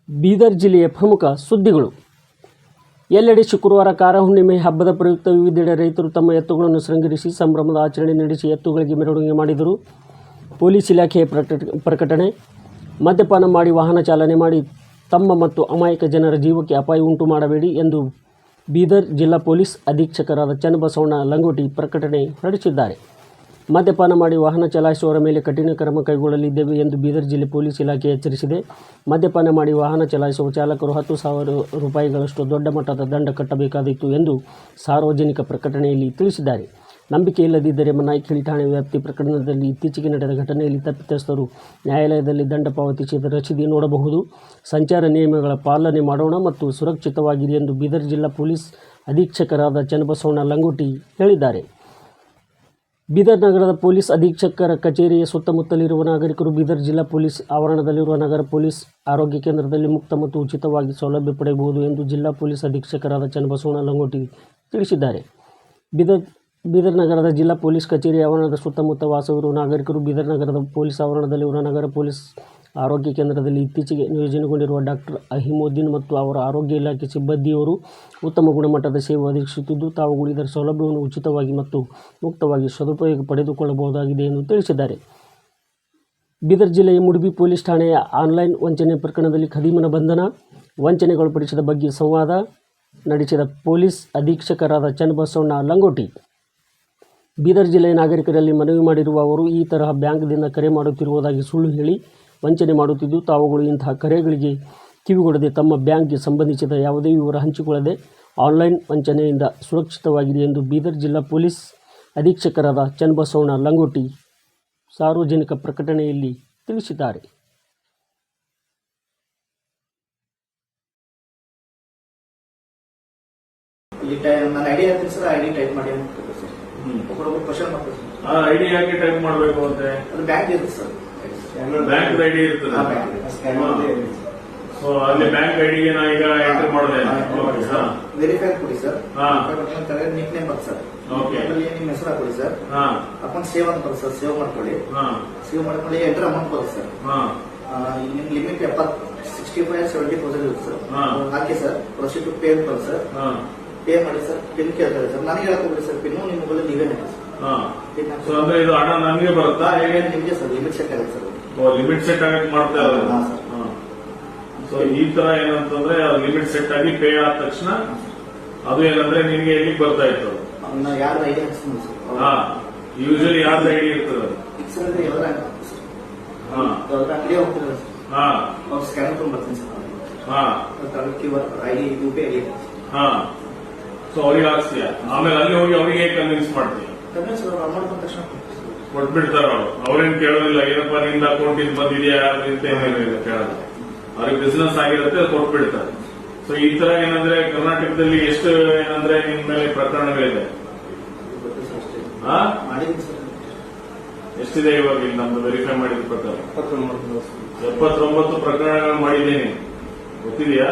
ಬೀದರ್ ಜಿಲ್ಲೆಯ ಪ್ರಮುಖ ಸುದ್ದಿಗಳು. ಎಲ್ಲೆಡೆ ಶುಕ್ರವಾರ ಕಾರ ಹುಣ್ಣಿಮೆ ಹಬ್ಬದ ಪ್ರಯುಕ್ತ ವಿವಿಧೆಡೆ ರೈತರು ತಮ್ಮ ಎತ್ತುಗಳನ್ನು ಶೃಂಗರಿಸಿ ಸಂಭ್ರಮದ ಆಚರಣೆ ನಡೆಸಿ ಎತ್ತುಗಳಿಗೆ ಮೆರವಣಿಗೆ ಮಾಡಿದರು. ಪೊಲೀಸ್ ಇಲಾಖೆಯ ಪ್ರಕಟಣೆ. ಮದ್ಯಪಾನ ಮಾಡಿ ವಾಹನ ಚಾಲನೆ ಮಾಡಿ ತಮ್ಮ ಮತ್ತು ಅಮಾಯಕ ಜನರ ಜೀವಕ್ಕೆ ಅಪಾಯ ಉಂಟು ಮಾಡಬೇಡಿ ಎಂದು ಬೀದರ್ ಜಿಲ್ಲಾ ಪೊಲೀಸ್ ಅಧೀಕ್ಷಕರಾದ ಚನ್ನಬಸವಣ್ಣ ಲಂಗೋಟಿ ಪ್ರಕಟಣೆ ಹೊರಡಿಸಿದ್ದಾರೆ. ಮದ್ಯಪಾನ ಮಾಡಿ ವಾಹನ ಚಲಾಯಿಸುವವರ ಮೇಲೆ ಕಠಿಣ ಕ್ರಮ ಕೈಗೊಳ್ಳಲಿದ್ದೇವೆ ಎಂದು ಬೀದರ್ ಜಿಲ್ಲೆ ಪೊಲೀಸ್ ಇಲಾಖೆ ಎಚ್ಚರಿಸಿದೆ. ಮದ್ಯಪಾನ ಮಾಡಿ ವಾಹನ ಚಲಾಯಿಸುವ ಚಾಲಕರು 10,000 ರೂಪಾಯಿಗಳಷ್ಟು ದೊಡ್ಡ ಮಟ್ಟದ ದಂಡ ಕಟ್ಟಬೇಕಾದಿತ್ತು ಎಂದು ಸಾರ್ವಜನಿಕ ಪ್ರಕಟಣೆಯಲ್ಲಿ ತಿಳಿಸಿದ್ದಾರೆ. ನಂಬಿಕೆ ಇಲ್ಲದಿದ್ದರೆ ನಾಯಕನಹಳ್ಳಿ ಠಾಣೆ ವ್ಯಾಪ್ತಿ ಪ್ರಕರಣದಲ್ಲಿ ಇತ್ತೀಚೆಗೆ ನಡೆದ ಘಟನೆಯಲ್ಲಿ ತಪ್ಪಿತಸ್ಥರು ನ್ಯಾಯಾಲಯದಲ್ಲಿ ದಂಡ ಪಾವತಿಸಿದ ರಸೀದಿ ನೋಡಬಹುದು. ಸಂಚಾರ ನಿಯಮಗಳ ಪಾಲನೆ ಮಾಡೋಣ ಮತ್ತು ಸುರಕ್ಷಿತವಾಗಿರಿ ಎಂದು ಬೀದರ್ ಜಿಲ್ಲಾ ಪೊಲೀಸ್ ಅಧೀಕ್ಷಕರಾದ ಚನ್ನಬಸವಣ್ಣ ಲಂಗೋಟಿ ಹೇಳಿದ್ದಾರೆ. ಬೀದರ್ ನಗರದ ಪೊಲೀಸ್ ಅಧೀಕ್ಷಕರ ಕಚೇರಿಯ ಸುತ್ತಮುತ್ತಲಿರುವ ನಾಗರಿಕರು ಬೀದರ್ ಜಿಲ್ಲಾ ಪೊಲೀಸ್ ಆವರಣದಲ್ಲಿರುವ ನಗರ ಪೊಲೀಸ್ ಆರೋಗ್ಯ ಕೇಂದ್ರದಲ್ಲಿ ಮುಕ್ತ ಮತ್ತು ಉಚಿತವಾಗಿ ಸೌಲಭ್ಯ ಪಡೆಯಬಹುದು ಎಂದು ಜಿಲ್ಲಾ ಪೊಲೀಸ್ ಅಧೀಕ್ಷಕರಾದ ಚನ್ನಬಸವಣ್ಣ ಲಂಗೋಟಿ ತಿಳಿಸಿದ್ದಾರೆ. ಬೀದರ್ ನಗರದ ಜಿಲ್ಲಾ ಪೊಲೀಸ್ ಕಚೇರಿ ಆವರಣದ ಸುತ್ತಮುತ್ತ ವಾಸವಿರುವ ನಾಗರಿಕರು ಬೀದರ್ ನಗರದ ಪೊಲೀಸ್ ಆವರಣದಲ್ಲಿರುವ ನಗರ ಪೊಲೀಸ್ ಆರೋಗ್ಯ ಕೇಂದ್ರದಲ್ಲಿ ಇತ್ತೀಚೆಗೆ ನಿಯೋಜನೆಗೊಂಡಿರುವ ಡಾಕ್ಟರ್ ಅಹಿಮುದ್ದೀನ್ ಮತ್ತು ಅವರ ಆರೋಗ್ಯ ಇಲಾಖೆ ಸಿಬ್ಬಂದಿಯವರು ಉತ್ತಮ ಗುಣಮಟ್ಟದ ಸೇವೆ ಒದಗಿಸುತ್ತಿದ್ದು, ತಾವುಗಳು ಇದರ ಸೌಲಭ್ಯವನ್ನು ಉಚಿತವಾಗಿ ಮತ್ತು ಮುಕ್ತವಾಗಿ ಸದುಪಯೋಗ ಪಡೆದುಕೊಳ್ಳಬಹುದಾಗಿದೆ ಎಂದು ತಿಳಿಸಿದ್ದಾರೆ. ಬೀದರ್ ಜಿಲ್ಲೆಯ ಮುಡಬಿ ಪೊಲೀಸ್ ಠಾಣೆಯ ಆನ್ಲೈನ್ ವಂಚನೆ ಪ್ರಕರಣದಲ್ಲಿ ಖದೀಮನ ಬಂಧನ, ವಂಚನೆಗೊಳಪಡಿಸಿದ ಬಗ್ಗೆ ಸಂವಾದ ನಡೆಸಿದ ಪೊಲೀಸ್ ಅಧೀಕ್ಷಕರಾದ ಚನ್ನಬಸವಣ್ಣ ಲಂಗೋಟಿ. ಬೀದರ್ ಜಿಲ್ಲೆಯ ನಾಗರಿಕರಲ್ಲಿ ಮನವಿ ಮಾಡಿರುವ ಅವರು ಈ ತರಹ ಬ್ಯಾಂಕ್ದಿಂದ ಕರೆ ಮಾಡುತ್ತಿರುವುದಾಗಿ ಸುಳ್ಳು ಹೇಳಿ ವಂಚನೆ ಮಾಡುತ್ತಿದ್ದು, ತಾವುಗಳು ಇಂತಹ ಕರೆಗಳಿಗೆ ಕಿವಿಗೊಡದೆ ತಮ್ಮ ಬ್ಯಾಂಕ್ಗೆ ಸಂಬಂಧಿಸಿದ ಯಾವುದೇ ವಿವರ ಹಂಚಿಕೊಳ್ಳದೆ ಆನ್ಲೈನ್ ವಂಚನೆಯಿಂದ ಸುರಕ್ಷಿತವಾಗಿರಿ ಎಂದು ಬೀದರ್ ಜಿಲ್ಲಾ ಪೊಲೀಸ್ ಅಧೀಕ್ಷಕರಾದ ಚನ್ನಬಸವಣ್ಣ ಲಂಗೋಟಿ ಸಾರ್ವಜನಿಕ ಪ್ರಕಟಣೆಯಲ್ಲಿ ತಿಳಿಸಿದ್ದಾರೆ. ಐಡಿ ಯಾಕೆ ಟೈಪ್ ಮಾಡಬೇಕು ಅಂತೆ? ಬ್ಯಾಂಕ್ ಇದೆ ಸರ್, ಬ್ಯಾಂಕ್ ಐಡಿ ಇರ್ತದೆ. ಸೊ ಅಲ್ಲಿ ಬ್ಯಾಂಕ್ ಐಡಿಗೆ ನಾ ಈಗ ಎಂಟ್ರಿ ಮಾಡಿದೆ. ವೆರಿಫೈ ಕೊಡಿ ಸರ್, ನಿಕ್ ನೇಮ್ ಬರ್ತದೆ ಸರ್. ನಿಮ್ಮ ಹೆಸರು ಹಾಕೊಳ್ಳಿ ಸರ್, ಅಕೌಂಟ್ ಸೇವ್ ಅಂತ ಬರುತ್ತೆ ಸರ್, ಸೇವ್ ಮಾಡ್ಕೊಳ್ಳಿ. ಸೇವ್ ಮಾಡ್ಕೊಳ್ಳಿ, ಎಂಟ್ರ್ ಅಮೌಂಟ್ ಬರುತ್ತೆ ಸರ್. ನಿಮ್ ಲಿಮಿಟ್ 65,000-70,000 ಇರುತ್ತೆ ಸರ್. ಹಾಕಿ ಸರ್, ಪ್ರೊಸೀಡ್ ಟು ಪೇ ಅಂತ ಬರುತ್ತೆ ಸರ್. ಪೇ ಮಾಡಿ ಸರ್. ಪಿನ್ ಕೇಳ್ತಾರೆ ಸರ್, ನನಗೆ ಹೇಳ್ಕೊಬಿಡಿ ಸರ್, ಪಿನ್ ನಿಮ್ಮ ಮೊಬೈಲ್ ನೀವೇ ಹಾಕಿ ಸರ್. ಅಂದ್ರೆ ಇದು ಹಣ ನನಗೆ ಬರುತ್ತಾ? ನಿಮಗೆ ಸರ್ ಲಿಮಿಟ್ ಸೆಟ್ ಆಗುತ್ತೆ ಸರ್. ಲಿಮಿಟ್ ಸೆಟ್ ಆಗಕ್ಕೆ ಮಾಡ್ತಾ ಇದ್ದಾರೆ. ಸೊ ಈ ತರ ಏನಂತಂದ್ರೆ ಲಿಮಿಟ್ ಸೆಟ್ ಆಗಿ ಪೇ ಆದ ತಕ್ಷಣ ಅದು ಏನಂದ್ರೆ ನಿನ್ಗೆ ಎಲ್ಲಿಗೆ ಬರ್ತಾ ಇತ್ತು? ಯಾರ ಐಡಿ ಹಾಕ್ಸ್ತೀನಿ ಸರ್. ಯೂಶಲಿ ಯಾರ್ದು ಐಡಿ ಇರ್ತದೆ? ಅಂಗಡಿ ಹೋಗ್ತಿರಲ್ಲ ಸರ್, ಅವ್ರು ಸ್ಕ್ಯಾನ್ ತಗೊಂಡ್ ಬರ್ತೀನಿ sir. ID UPI ID. So ಅವ್ರಿಗೆ ಹಾಕ್ಸ್ತೀಯ, ಆಮೇಲೆ ಅಲ್ಲಿ ಹೋಗಿ ಅವರಿಗೆ ಕನ್ವಿನ್ಸ್ ಮಾಡ್ತೀಯ? ಅಮೌಂಟ್ ಬಂದ ತಕ್ಷಣ ಕೊಟ್ಬಿಡ್ತಾರ ಅವರು. ಅವ್ರೇನ್ ಕೇಳೋದಿಲ್ಲ, ಏನಪ್ಪಾ ನಿಂದ ಅಕೌಂಟ್ ಇಂದ ಬಂದಿದೆಯಾ ಅಂತ ಏನೇನಿಲ್ಲ ಕೇಳೋದು. ಅವ್ರಿಗೆ ಬಿಸಿನೆಸ್ ಆಗಿರುತ್ತೆ, ಕೊಟ್ಬಿಡ್ತಾರೆ. ಸೊ ಈ ತರ ಏನಂದ್ರೆ ಕರ್ನಾಟಕದಲ್ಲಿ ಎಷ್ಟು ಏನಂದ್ರೆ ನಿಮ್ ಮೇಲೆ ಪ್ರಕರಣಗಳಿದೆ? ಎಷ್ಟಿದೆ ಇವಾಗ ಇಲ್ಲಿ ನಮ್ದು ವೆರಿಫೈ ಮಾಡಿದ ಪ್ರಕಾರ? 79 ಪ್ರಕರಣಗಳು ಮಾಡಿದ್ದೀನಿ. ಗೊತ್ತಿದೆಯಾ?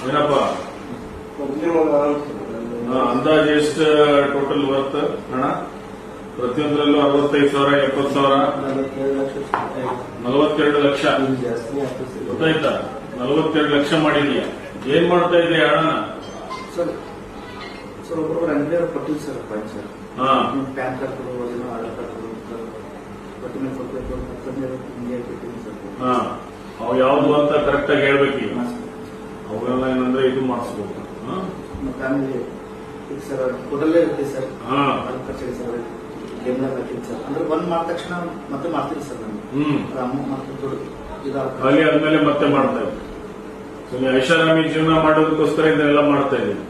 ಏನಪ್ಪಾ ಅಂದಾಜು ಎಷ್ಟು ಟೋಟಲ್ ವರ್ತ್ ಹಣ? ಪ್ರತಿಯೊಂದರಲ್ಲೂ 65,000, 70,000, 42 ಲಕ್ಷ. ಗೊತ್ತಾಯ್ತಾ? 42 ಲಕ್ಷ ಮಾಡಿದ್ಯಾ? ಏನ್ ಮಾಡ್ತಾ ಇದ್ರಿ ಹಣನ? ಸರ್ ಒಬ್ಬರು ಅಂಗಡಿಯವ್ರು ಕೊಟ್ಟಿಲ್ಲ sir, point sir. PAN card ಕೊಡೋದು, ಆಧಾರ್ ಕಾರ್ಡ್ ಕೊಡೋದು, ಡಾಕ್ಯುಮೆಂಟ್ ಕೊಡ್ಬೇಕು ಸರ್. ಅವು ಯಾವ್ದು ಅಂತ ಕರೆಕ್ಟ್ ಆಗಿ ಹೇಳ್ಬೇಕು. ಅವೆಲ್ಲ ಏನಂದ್ರೆ ಇದು ಮಾಡಿಸ್ಬೇಕು. ಮತ್ತೆ ಆಮೇಲೆ ಸರ್ ಟೋಟಲ್ಲೇ ಇರ್ತೀವಿ ಸರ್, ಖರ್ಚಿಗೆ ಸರ್, ಕೇಂದ್ರ ಹಾಕಿದ್ ಸರ್. ಅಂದ್ರೆ ಬಂದ್ ಮಾಡಿದ ತಕ್ಷಣ ಮತ್ತೆ ಮಾಡ್ತೀವಿ ಸರ್ ನಾನು ಅಮೌಂಟ್ ಮತ್ತೆ ಅಲ್ಲಿ ಆದ್ಮೇಲೆ ಮತ್ತೆ ಮಾಡ್ತಾ ಇದ್ವಿ. ಐಷಾರಾಮಿ ಜೀವನ ಮಾಡೋದಕ್ಕೋಸ್ಕರ ಇದನ್ನೆಲ್ಲ ಮಾಡ್ತಾ ಇದ್ದೀವಿ.